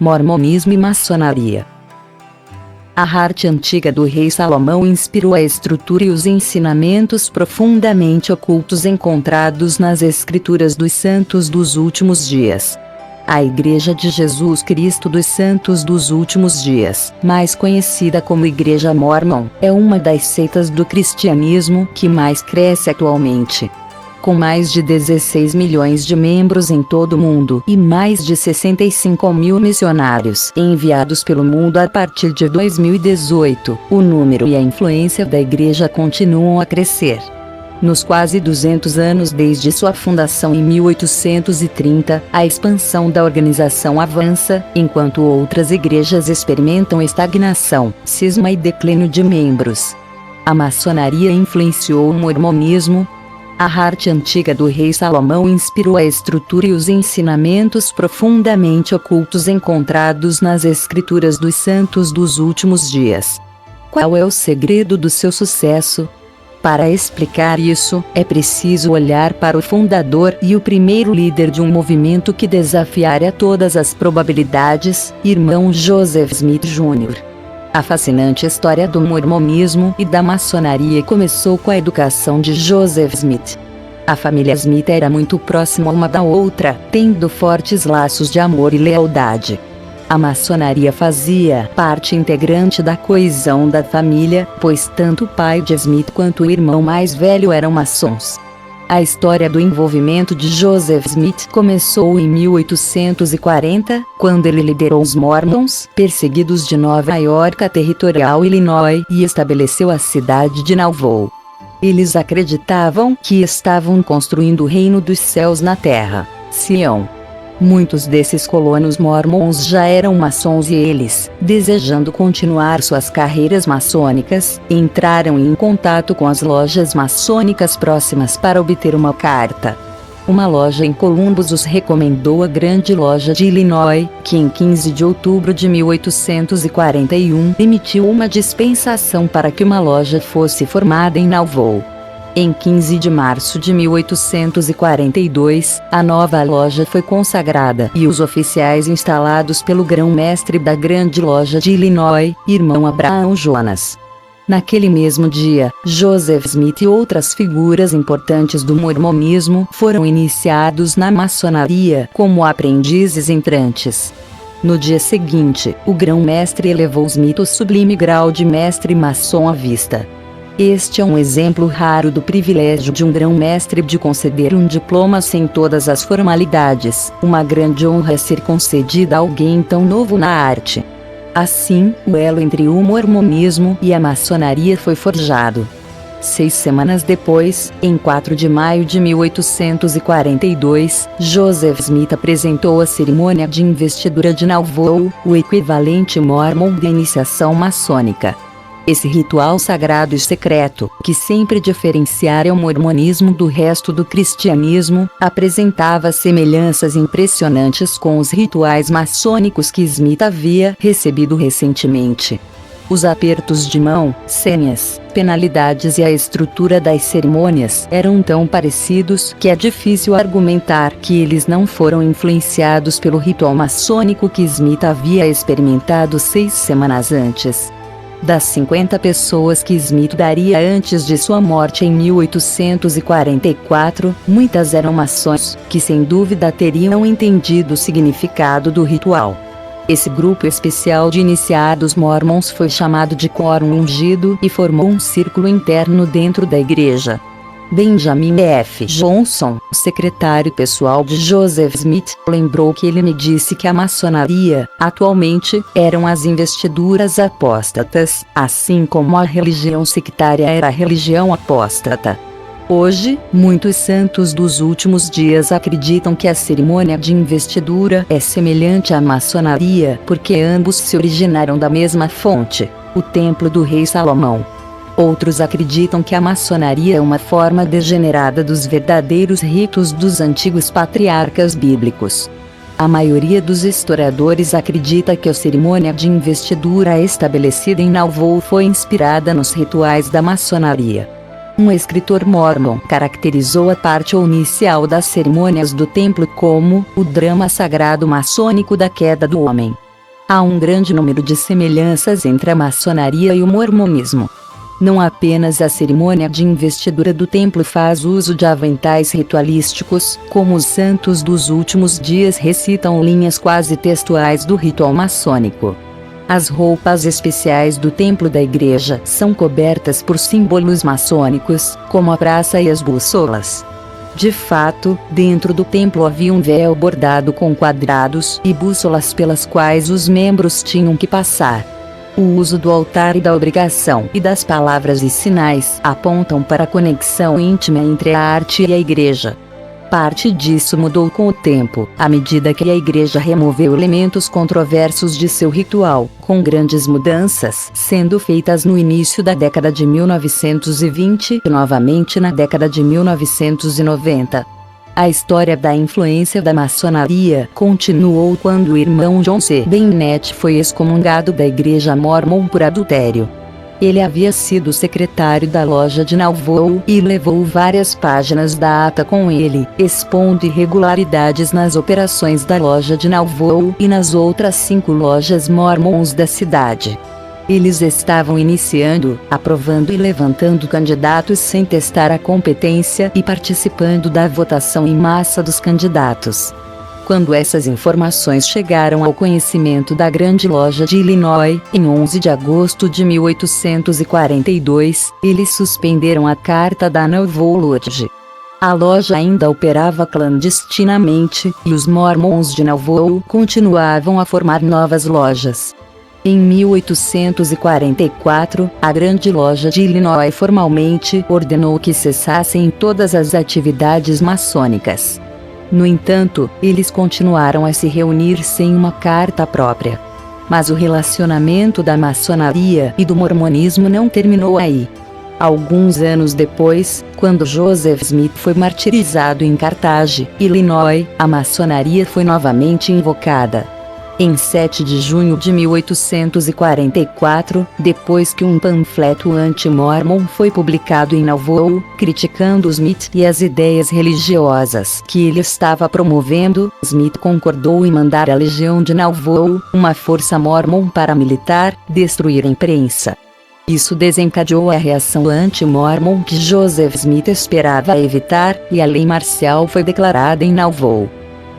Mormonismo e maçonaria. A arte antiga do rei Salomão inspirou a estrutura e os ensinamentos profundamente ocultos encontrados nas escrituras dos santos dos últimos dias. A Igreja de Jesus Cristo dos Santos dos Últimos Dias, mais conhecida como Igreja Mórmon, é uma das seitas do cristianismo que mais cresce atualmente. Com mais de 16 milhões de membros em todo o mundo e mais de 65 mil missionários enviados pelo mundo a partir de 2018, o número e a influência da igreja continuam a crescer. Nos quase 200 anos desde sua fundação em 1830, a expansão da organização avança, enquanto outras igrejas experimentam estagnação, cisma e declínio de membros. A maçonaria influenciou o mormonismo. A arte antiga do rei Salomão inspirou a estrutura e os ensinamentos profundamente ocultos encontrados nas escrituras dos santos dos últimos dias. Qual é o segredo do seu sucesso? Para explicar isso, é preciso olhar para o fundador e o primeiro líder de um movimento que desafiara todas as probabilidades, irmão Joseph Smith Jr. A fascinante história do mormonismo e da maçonaria começou com a educação de Joseph Smith. A família Smith era muito próxima uma da outra, tendo fortes laços de amor e lealdade. A maçonaria fazia parte integrante da coesão da família, pois tanto o pai de Smith quanto o irmão mais velho eram maçons. A história do envolvimento de Joseph Smith começou em 1840, quando ele liderou os Mormons, perseguidos de Nova York a territorial Illinois, e estabeleceu a cidade de Nauvoo. Eles acreditavam que estavam construindo o reino dos céus na terra, Sião. Muitos desses colonos mormons já eram maçons e eles, desejando continuar suas carreiras maçônicas, entraram em contato com as lojas maçônicas próximas para obter uma carta. Uma loja em Columbus os recomendou à grande loja de Illinois, que em 15 de outubro de 1841 emitiu uma dispensação para que uma loja fosse formada em Nauvoo. Em 15 de março de 1842, a nova loja foi consagrada e os oficiais instalados pelo grão-mestre da grande loja de Illinois, irmão Abraham Jonas. Naquele mesmo dia, Joseph Smith e outras figuras importantes do mormonismo foram iniciados na maçonaria como aprendizes entrantes. No dia seguinte, o grão-mestre elevou Smith ao sublime grau de mestre maçom à vista. Este é um exemplo raro do privilégio de um grão-mestre de conceder um diploma sem todas as formalidades, uma grande honra ser concedida a alguém tão novo na arte. Assim, o elo entre o mormonismo e a maçonaria foi forjado. 6 semanas depois, em 4 de maio de 1842, Joseph Smith apresentou a cerimônia de investidura de Nauvoo, o equivalente mórmon da iniciação maçônica. Esse ritual sagrado e secreto, que sempre diferenciara o mormonismo do resto do cristianismo, apresentava semelhanças impressionantes com os rituais maçônicos que Smith havia recebido recentemente. Os apertos de mão, senhas, penalidades e a estrutura das cerimônias eram tão parecidos que é difícil argumentar que eles não foram influenciados pelo ritual maçônico que Smith havia experimentado 6 semanas antes. Das 50 pessoas que Smith daria antes de sua morte em 1844, muitas eram maçons, que sem dúvida teriam entendido o significado do ritual. Esse grupo especial de iniciados mormons foi chamado de Quórum Ungido e formou um círculo interno dentro da igreja. Benjamin F. Johnson, secretário pessoal de Joseph Smith, lembrou que ele me disse que a maçonaria, atualmente, eram as investiduras apóstatas, assim como a religião sectária era a religião apóstata. Hoje, muitos santos dos últimos dias acreditam que a cerimônia de investidura é semelhante à maçonaria porque ambos se originaram da mesma fonte, o templo do rei Salomão. Outros acreditam que a maçonaria é uma forma degenerada dos verdadeiros ritos dos antigos patriarcas bíblicos. A maioria dos historiadores acredita que a cerimônia de investidura estabelecida em Nauvoo foi inspirada nos rituais da maçonaria. Um escritor mórmon caracterizou a parte inicial das cerimônias do templo como o drama sagrado maçônico da queda do homem. Há um grande número de semelhanças entre a maçonaria e o mormonismo. Não apenas a cerimônia de investidura do templo faz uso de aventais ritualísticos, como os santos dos últimos dias recitam linhas quase textuais do ritual maçônico. As roupas especiais do templo da igreja são cobertas por símbolos maçônicos, como a praça e as bússolas. De fato, dentro do templo havia um véu bordado com quadrados e bússolas pelas quais os membros tinham que passar. O uso do altar e da obrigação e das palavras e sinais apontam para a conexão íntima entre a arte e a igreja. Parte disso mudou com o tempo, à medida que a igreja removeu elementos controversos de seu ritual, com grandes mudanças sendo feitas no início da década de 1920 e novamente na década de 1990. A história da influência da maçonaria continuou quando o irmão John C. Bennett foi excomungado da igreja mórmon por adultério. Ele havia sido secretário da loja de Nauvoo e levou várias páginas da ata com ele, expondo irregularidades nas operações da loja de Nauvoo e nas outras 5 lojas mormons da cidade. Eles estavam iniciando, aprovando e levantando candidatos sem testar a competência e participando da votação em massa dos candidatos. Quando essas informações chegaram ao conhecimento da Grande Loja de Illinois, em 11 de agosto de 1842, eles suspenderam a carta da Nauvoo Lodge. A loja ainda operava clandestinamente, e os Mormons de Nauvoo continuavam a formar novas lojas. Em 1844, a Grande Loja de Illinois formalmente ordenou que cessassem todas as atividades maçônicas. No entanto, eles continuaram a se reunir sem uma carta própria. Mas o relacionamento da maçonaria e do mormonismo não terminou aí. Alguns anos depois, quando Joseph Smith foi martirizado em Carthage, Illinois, a maçonaria foi novamente invocada. Em 7 de junho de 1844, depois que um panfleto anti-mormon foi publicado em Nauvoo, criticando Smith e as ideias religiosas que ele estava promovendo, Smith concordou em mandar a Legião de Nauvoo, uma força mormon paramilitar, destruir a imprensa. Isso desencadeou a reação anti-mormon que Joseph Smith esperava evitar, e a lei marcial foi declarada em Nauvoo.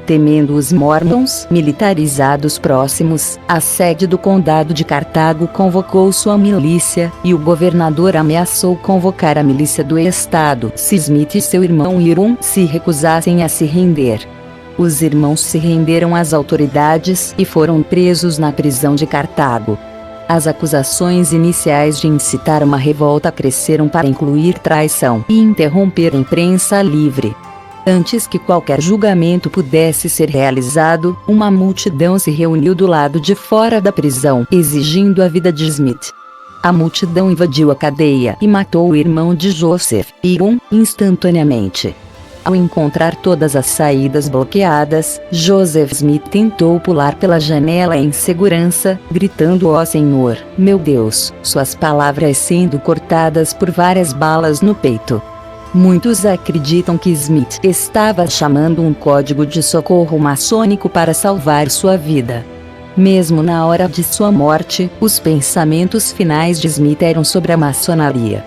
Temendo os mormons militarizados próximos, a sede do condado de Cartago convocou sua milícia, e o governador ameaçou convocar a milícia do estado se Smith e seu irmão Hiram se recusassem a se render. Os irmãos se renderam às autoridades e foram presos na prisão de Cartago. As acusações iniciais de incitar uma revolta cresceram para incluir traição e interromper a imprensa livre. Antes que qualquer julgamento pudesse ser realizado, uma multidão se reuniu do lado de fora da prisão, exigindo a vida de Smith. A multidão invadiu a cadeia e matou o irmão de Joseph, Hiram, instantaneamente. Ao encontrar todas as saídas bloqueadas, Joseph Smith tentou pular pela janela em segurança, gritando: "Ó Senhor, meu Deus", suas palavras sendo cortadas por várias balas no peito. Muitos acreditam que Smith estava chamando um código de socorro maçônico para salvar sua vida. Mesmo na hora de sua morte, os pensamentos finais de Smith eram sobre a maçonaria.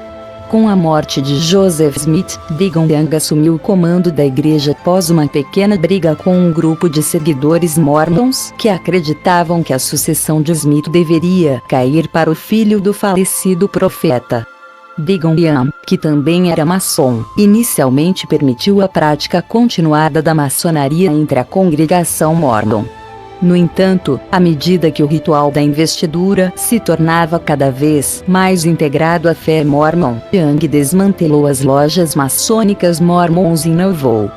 Com a morte de Joseph Smith, Brigham Young assumiu o comando da igreja após uma pequena briga com um grupo de seguidores mormons que acreditavam que a sucessão de Smith deveria cair para o filho do falecido profeta. Brigham Young, que também era maçom, inicialmente permitiu a prática continuada da maçonaria entre a congregação mormon. No entanto, à medida que o ritual da investidura se tornava cada vez mais integrado à fé mormon, Young desmantelou as lojas maçônicas mormons em Nauvoo.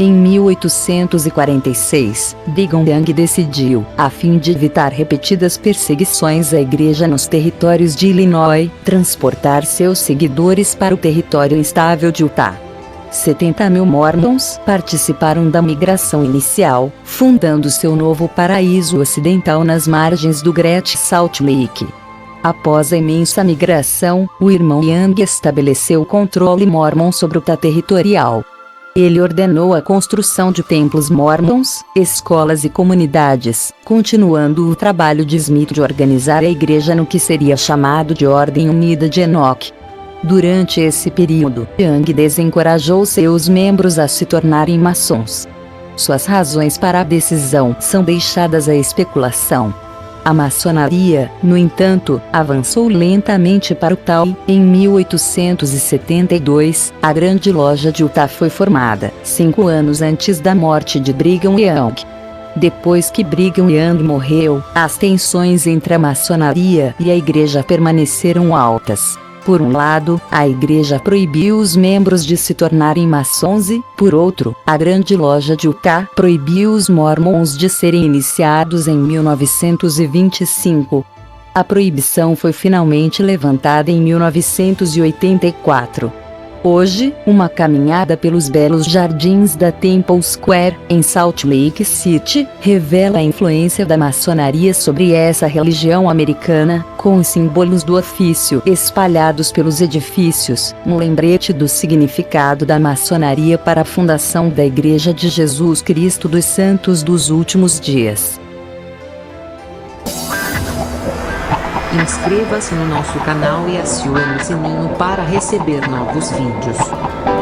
Em 1846, Brigham Young decidiu, a fim de evitar repetidas perseguições à igreja nos territórios de Illinois, transportar seus seguidores para o território instável de Utah. 70.000 mormons participaram da migração inicial, fundando seu novo paraíso ocidental nas margens do Great Salt Lake. Após a imensa migração, o irmão Young estabeleceu o controle mormon sobre o Utah territorial. Ele ordenou a construção de templos mormons, escolas e comunidades, continuando o trabalho de Smith de organizar a igreja no que seria chamado de Ordem Unida de Enoch. Durante esse período, Young desencorajou seus membros a se tornarem maçons. Suas razões para a decisão são deixadas à especulação. A maçonaria, no entanto, avançou lentamente para Utah e, em 1872, a Grande Loja de Utah foi formada, 5 anos antes da morte de Brigham Young. Depois que Brigham Young morreu, as tensões entre a maçonaria e a igreja permaneceram altas. Por um lado, a igreja proibiu os membros de se tornarem maçons e, por outro, a Grande Loja de Utah proibiu os mormons de serem iniciados em 1925. A proibição foi finalmente levantada em 1984. Hoje, uma caminhada pelos belos jardins da Temple Square, em Salt Lake City, revela a influência da maçonaria sobre essa religião americana, com os símbolos do ofício espalhados pelos edifícios, um lembrete do significado da maçonaria para a fundação da Igreja de Jesus Cristo dos Santos dos Últimos Dias. Inscreva-se no nosso canal e acione o sininho para receber novos vídeos.